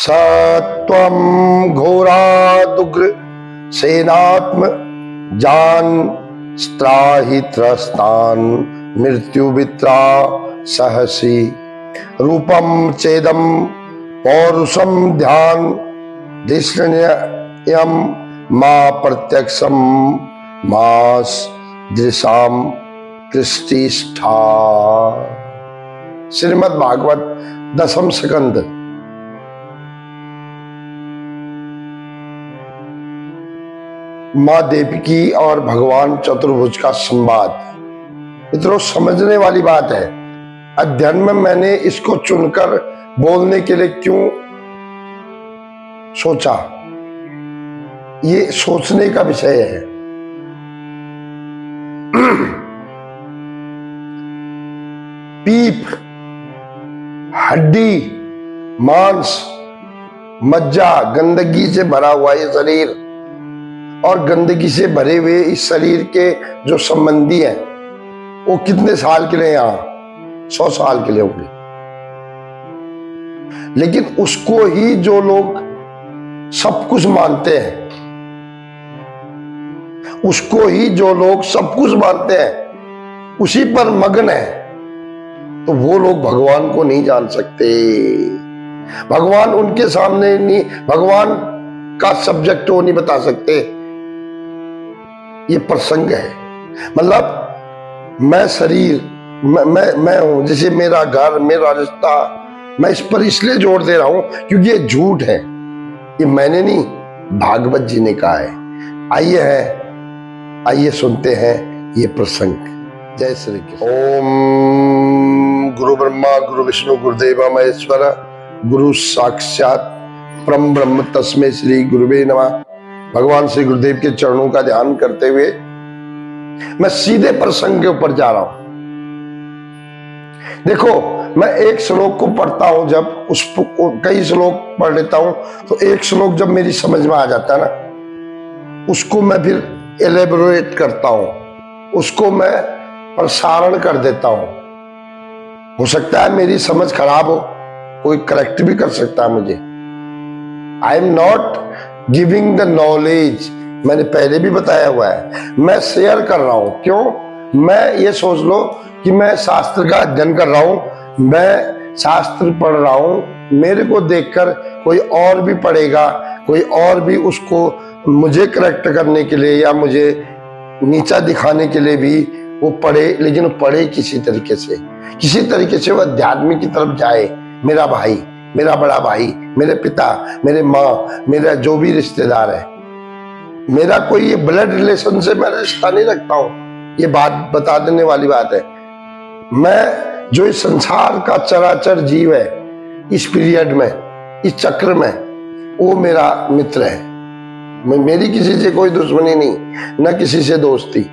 सत्वं घोरादुग्र सेनात्म जान स्त्राहि त्रस्तान मृत्युवित्रा सहसी रूपम चेदम पौरुषम ध्यान दृष्ण्ययम मा प्रत्यक्षम मास दृशाम कृष्टिष्ठा। श्रीमद् भागवत दशम स्कंद। माँ देवकी और भगवान चतुर्भुज का संवाद। मित्रों, समझने वाली बात है। अध्ययन में मैंने इसको चुनकर बोलने के लिए क्यों सोचा, ये सोचने का विषय है। पीप, हड्डी, मांस, मज्जा, गंदगी से भरा हुआ ये शरीर और गंदगी से भरे हुए इस शरीर के जो संबंधी हैं वो कितने साल के लिए यहां? 100 साल के लिए होंगे। लेकिन उसको ही जो लोग सब कुछ मानते हैं, उसको ही जो लोग सब कुछ मानते हैं, उसी पर मग्न है, तो वो लोग भगवान को नहीं जान सकते। भगवान उनके सामने नहीं, भगवान का सब्जेक्ट वो नहीं बता सकते। ये प्रसंग है। मतलब मैं शरीर, मैं हूं, जैसे मेरा घर, मेरा रिश्ता, मैं इस पर इसलिए जोर दे रहा हूं क्योंकि ये झूठ है। ये मैंने नहीं, भागवत जी ने कहा है। आइए सुनते हैं ये प्रसंग। जय श्री कृष्ण। ओम गुरु ब्रह्मा गुरु विष्णु गुरुदेव महेश्वर गुरु साक्षात परम ब्रह्म तस्मै श्री गुरुवे नमः। भगवान श्री गुरुदेव के चरणों का ध्यान करते हुए मैं सीधे प्रसंग के ऊपर जा रहा हूं। देखो, मैं एक श्लोक को पढ़ता हूं, जब कई श्लोक पढ़ लेता हूं तो एक श्लोक जब मेरी समझ में आ जाता है ना, उसको मैं फिर एलेबोरेट करता हूं, उसको मैं प्रसारण कर देता हूं। हो सकता है मेरी समझ खराब हो, कोई करेक्ट भी कर सकता है मुझे। I am not giving the knowledge, मैंने पहले भी बताया हुआ है, मैं शेयर कर रहा हूं। क्यों? मैं ये सोच लो कि मैं शास्त्र का अध्ययन कर रहा हूं, मैं शास्त्र पढ़ रहा हूं, मेरे को देखकर कोई और भी पढ़ेगा, कोई और भी उसको मुझे करेक्ट करने के लिए या मुझे नीचा दिखाने के लिए भी वो पढ़े, लेकिन वो पढ़े किसी तरीके से वो अध्यात्म की तरफ जाए। मेरा भाई, मेरा बड़ा भाई, मेरे पिता, मेरे माँ, मेरा जो भी रिश्तेदार है, मेरा कोई ये ब्लड रिलेशन से मैं रिश्ता नहीं रखता हूं। ये बात बता देने वाली बात है। मैं जो इस संसार का चराचर जीव है, इस पीरियड में, इस चक्र में, वो मेरा मित्र है। मेरी किसी से कोई दुश्मनी नहीं, न किसी से दोस्ती,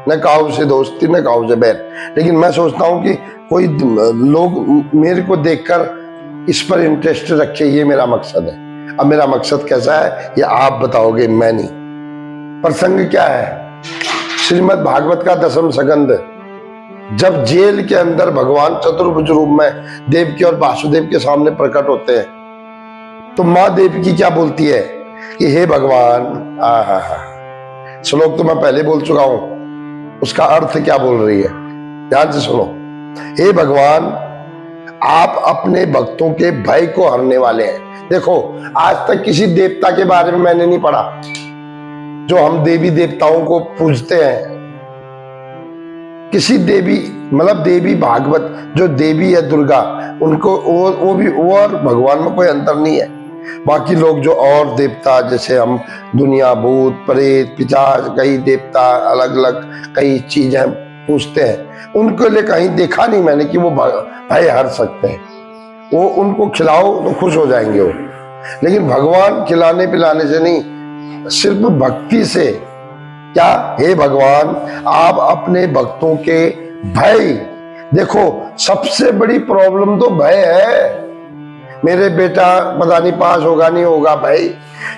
न काऊ से दोस्ती, न काऊ से बैर। लेकिन मैं सोचता हूं कि कोई लोग मेरे को देखकर इस पर इंटरेस्ट रखे, ये मेरा मकसद है। अब मेरा मकसद कैसा है ये आप बताओगे, मैं नहीं। प्रसंग क्या है? श्रीमद् भागवत का दशम स्कंद। जब जेल के अंदर भगवान चतुर्भुज रूप में देवकी और वासुदेव के सामने प्रकट होते हैं, तो माँ देवकी क्या बोलती है कि हे भगवान, श्लोक तो मैं पहले बोल चुका हूं, उसका अर्थ क्या बोल रही है, ध्यान से सुनो। हे भगवान, आप अपने भक्तों के भय को हरने वाले हैं। देखो, आज तक किसी देवता के बारे में मैंने नहीं पढ़ा जो हम देवी देवताओं को पूजते हैं। किसी देवी, मतलब देवी भागवत जो देवी है दुर्गा, उनको वो और भगवान में कोई अंतर नहीं है। बाकी लोग जो और देवता, जैसे हम दुनिया, भूत, प्रेत, पिशाच, कई देवता अलग अलग कई चीजें पूछते हैं, उनके लिए कहीं देखा नहीं मैंने कि वो भय हर सकते हैं। वो उनको खिलाओ तो खुश हो जाएंगे वो। लेकिन भगवान खिलाने पिलाने से नहीं, सिर्फ भक्ति से। क्या? हे भगवान, आप अपने भक्तों के भय, देखो सबसे बड़ी प्रॉब्लम तो भय है। मेरे बेटा पता नहीं पास होगा नहीं होगा भाई,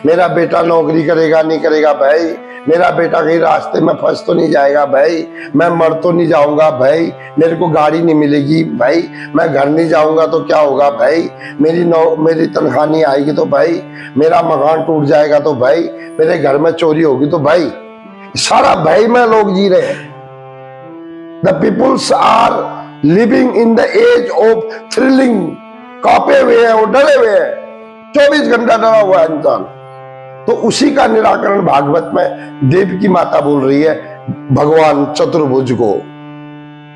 मेरा बेटा नौकरी करेगा नहीं करेगा भाई, मेरा बेटा कहीं रास्ते में फंस तो नहीं जाएगा भाई, मैं मर तो नहीं जाऊंगा भाई, मेरे को गाड़ी नहीं मिलेगी भाई, मैं घर नहीं जाऊंगा तो क्या होगा भाई, मेरी तनख्वाह नहीं आएगी तो भाई, मेरा मकान टूट जाएगा तो भाई, मेरे घर में चोरी होगी तो भाई, सारा भय में लोग जी रहे हैं। The peoples are living in the age of thrilling, कांपे हुए हैं और डरे हुए हैं, 24 घंटा डरा हुआ है इंसान। तो उसी का निराकरण भागवत में देव की माता बोल रही है भगवान चतुर्भुज को,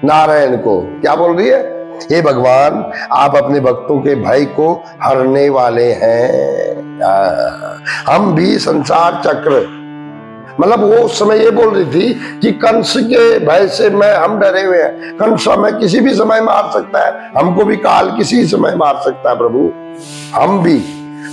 नारायण को। क्या बोल रही है? हे भगवान, आप अपने भक्तों के भय को हरने वाले हैं। हम भी संसार चक्र, मतलब वो उस समय ये बोल रही थी कि कंस के भय से हम डरे हुए हैं, कंस हमें किसी भी समय मार सकता है, हमको भी काल किसी समय मार सकता है प्रभु, हम भी,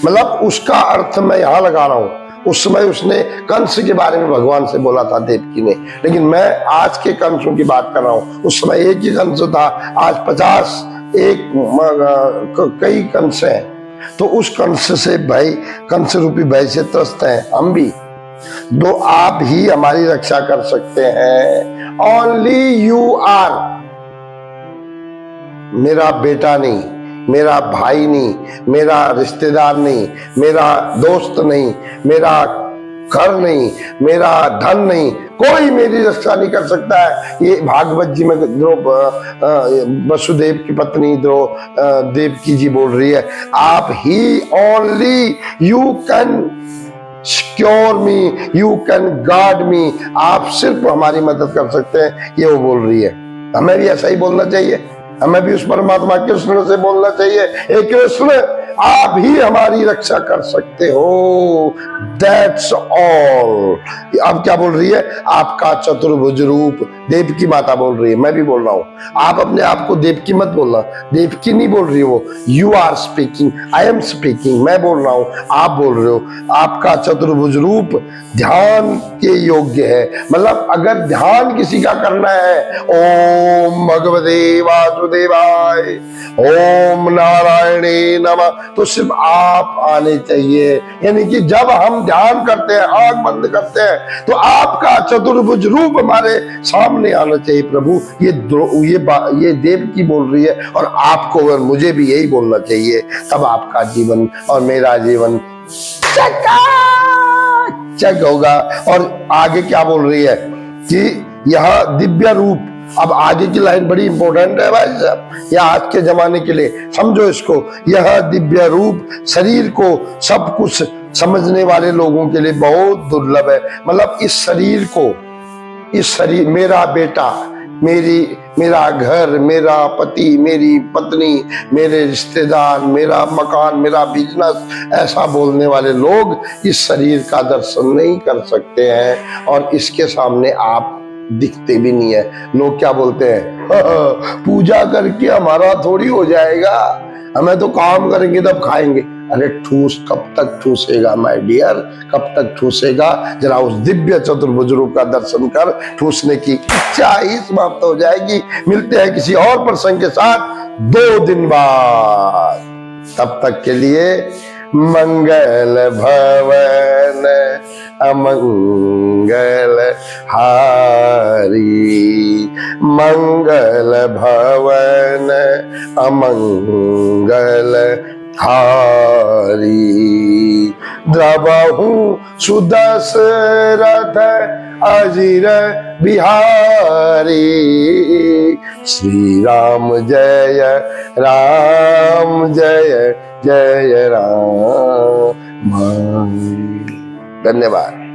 मतलब उसका अर्थ मैं यहां लगा रहा हूं। उस समय उसने कंस के बारे में भगवान से बोला था देवकी ने, लेकिन मैं आज के कंसों की बात कर रहा हूं। उस समय एक ही कंस था, आज 50 कई कंस हैं। तो उस कंस से भय, कंस रूपी भय से त्रस्त हैं हम भी। तो आप ही हमारी रक्षा कर सकते हैं। Only you are. मेरा बेटा नहीं, मेरा भाई नहीं, मेरा रिश्तेदार नहीं, मेरा दोस्त नहीं, मेरा घर नहीं, मेरा धन नहीं, कोई मेरी रक्षा नहीं कर सकता है। ये भागवत जी में वसुदेव की पत्नी देवकी जी बोल रही है, आप ही, only you can secure me, you can guard me, आप सिर्फ हमारी मदद कर सकते हैं, ये वो बोल रही है। हमें भी ऐसा ही बोलना चाहिए, हमें भी उस परमात्मा कृष्ण से बोलना चाहिए, हे कृष्ण, आप ही हमारी रक्षा कर सकते हो, दैट्स ऑल। अब क्या बोल रही है? आपका चतुर्भुज रूप, देवकी माता बोल रही है, मैं भी बोल रहा हूं। आप अपने आप को देवकी मत बोलना, देवकी नहीं बोल रही वो, you are speaking, I am speaking, मैं बोल रहा हूं, आप बोल रहे हो। आपका चतुर्भुज रूप ध्यान के योग्य है, मतलब अगर ध्यान किसी का करना है, ओम भगवते वासुदेवाय, ओम नारायणे नमः, तो सिर्फ आप आने चाहिए। यानी कि जब हम ध्यान करते हैं, आंख बंद करते हैं, तो आपका चतुर्भुज रूप हमारे सामने आना चाहिए प्रभु। ये देव की बोल रही है, और आपको और मुझे भी यही बोलना चाहिए, तब आपका जीवन और मेरा जीवन चक होगा। और आगे क्या बोल रही है कि यह दिव्य रूप, अब आगे की लाइन बड़ी इंपॉर्टेंट है भाई साहब, यह आज के जमाने के लिए समझो इसको। यह दिव्य रूप शरीर को सब कुछ समझने वाले लोगों के लिए बहुत दुर्लभ है। मतलब इस शरीर, मेरा बेटा, मेरा घर, मेरा पति, मेरी पत्नी, मेरे रिश्तेदार, मेरा मकान, मेरा बिजनेस, ऐसा बोलने वाले लोग इस शरीर का दर्शन नहीं कर सकते हैं, और इसके सामने आप दिखते भी नहीं है। लोग क्या बोलते हैं, पूजा करके हमारा थोड़ी हो जाएगा, हमें तो काम करेंगे तब खाएंगे। अरे ठूस कब तक ठूसेगा माय डियर, कब तक ठूसेगा? जरा उस दिव्य चतुर्भुज रूप का दर्शन कर, ठूसने की इच्छा ही समाप्त हो जाएगी। मिलते हैं किसी और प्रसंग के साथ 2 दिन बाद, तब तक के लिए मंगल भवन अमंगल हारी, मंगल भवन अमंगल हारी। द्रवहु सुदशरथ अजिर बिहारी, श्री राम जय राम, जय जय राम। धन्यवाद।